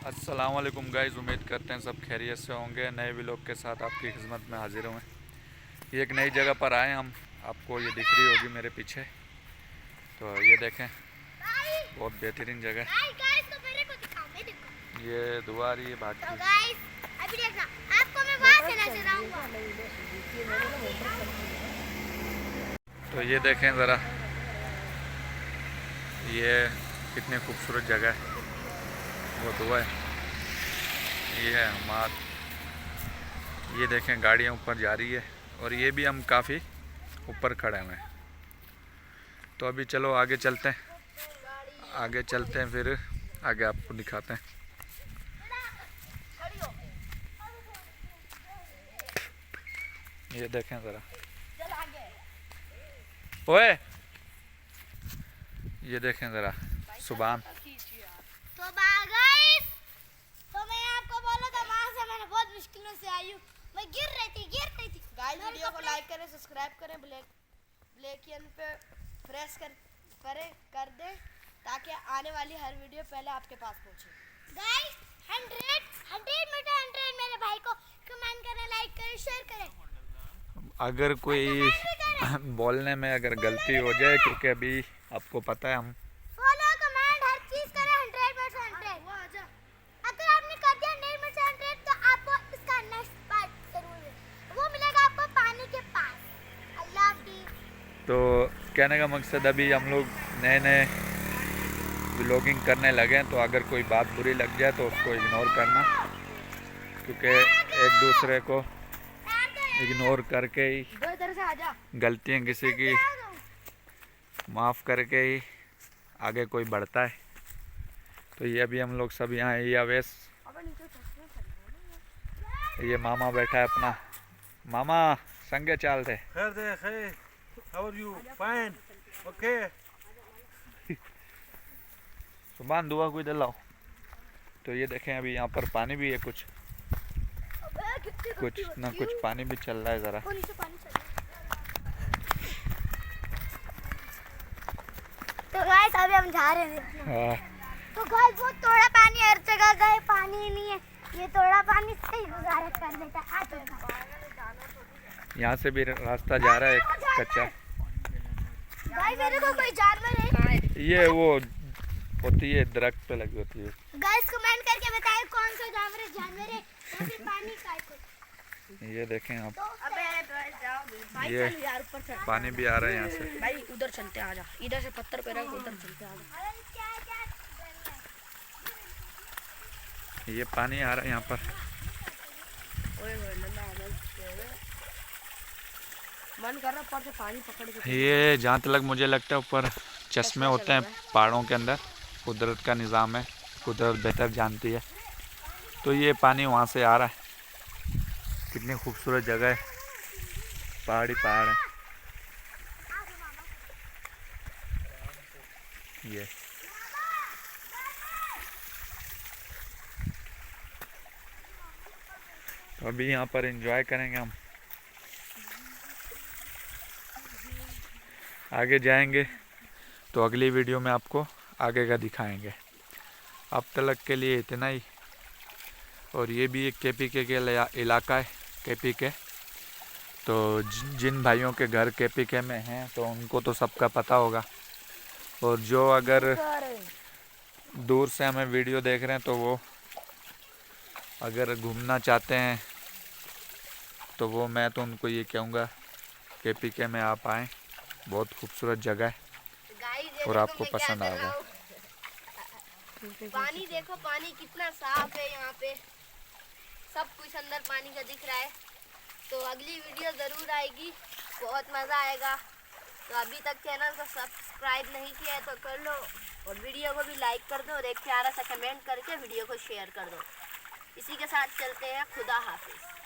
अस्सलाम वालेकुम गाइस, उम्मीद करते हैं सब खैरियत से होंगे। नए व्लॉग के साथ आपकी खिदमत में हाजिर हुए। ये एक नई जगह पर आए हम, आपको ये दिख रही होगी मेरे पीछे। तो ये देखें, बहुत बेहतरीन जगह है। ये दुआ रही है भाग की। तो ये देखें ज़रा, ये कितनी खूबसूरत जगह है। वो दुआ है, ये है हमार। ये देखें गाड़ियाँ ऊपर जा रही है और ये भी हम काफ़ी ऊपर खड़े हुए हैं। तो अभी चलो आगे चलते हैं, फिर आगे आपको दिखाते हैं। ये देखें ज़रा, ओए ये देखें ज़रा, सुभान। तो मैं आपको बोला था, वहां से मैंने बहुत मुश्किलों से आई हूँ। मैं गिर रही थी गाइस। वीडियो को लाइक करें, सब्सक्राइब करें, बेल पे प्रेस कर दें ताकि आने वाली हर वीडियो पहले आपके पास पहुंचे। गाइस 100 मेरे भाई को कमेंट करें, लाइक करें, शेयर करें। अगर कोई बोलने में अगर गलती हो जाए, क्योंकि अभी आपको पता है हम फॉलो कमेंट हर चीज करें 100%। अगर आपने कर दिया 100% तो आपको इसका नेक्स्ट पार्ट जरूर वो मिलेगा आपको पानी के पास। अल्लाह हाफिज़। तो कहने का मकसद, अभी हम लोग नए व्लॉगिंग करने लगे हैं, तो अगर कोई बात बुरी लग जाए तो उसको इग्नोर करना, क्योंकि एक दूसरे को इग्नोर करके ही, गलतियाँ किसी की माफ़ करके ही आगे कोई बढ़ता है। तो ये अभी हम लोग सब यहाँ, ये अवैस, ये मामा बैठा है अपना। मामा संगे चाल थे। सुभान दुआ कोई दिलाओ। तो ये देखें, अभी यहाँ पर पानी भी है, कुछ ना कुछ पानी भी चल रहा है ज़रा। तो गाइस अभी हम जा रहे हैं। तो गाइस वो थोड़ा पानी हर जगह गए, पानी ही नहीं है। ये थोड़ा पानी सही गुजारा कर देता है। यहाँ से भी रास्ता जा रहा है कच्चा। गाइस मेरे को कोई जानवर है, ये वो होती है, दरख्त पे लगी होती है। गाइस कमेंट करके बताएं कौन सा जानवर है तो फिर पानी का। ये देखें आप, ये पानी भी आ रहा है यहाँ से। भाई उधर चलते आ जा, इधर से पत्थर पे रख, उधर चलते आ जा। ये पानी आ रहा है यहाँ पर। मन कर रहा पर से पानी पकड़ के। ये जहाँ तक मुझे लगता है ऊपर चश्मे होते हैं पहाड़ों के अंदर, कुदरत का निज़ाम है, कुदरत बेहतर जानती है। तो ये पानी वहाँ से आ रहा है। कितनी खूबसूरत जगह है, पहाड़ है ये। तो अभी यहाँ पर एंजॉय करेंगे हम, आगे जाएंगे तो अगली वीडियो में आपको आगे का दिखाएंगे। अब तक के लिए इतना ही। और ये भी एक KPK के इलाका है, KPK। तो जिन भाइयों के घर KPK में हैं तो उनको तो सबका पता होगा, और जो अगर दूर से हमें वीडियो देख रहे हैं तो वो अगर घूमना चाहते हैं तो वो, मैं तो उनको ये कहूँगा KPK में आप आएँ। बहुत खूबसूरत जगह है और आपको पसंद आएगा। पानी देखो, पानी कितना साफ है यहाँ पे, सब कुछ अंदर पानी का दिख रहा है। तो अगली वीडियो ज़रूर आएगी, बहुत मज़ा आएगा। तो अभी तक चैनल को सब्सक्राइब नहीं किया है तो कर लो, और वीडियो को भी लाइक कर दो, और एक प्यारा सा कमेंट करके वीडियो को शेयर कर दो। इसी के साथ चलते हैं, खुदा हाफिज़।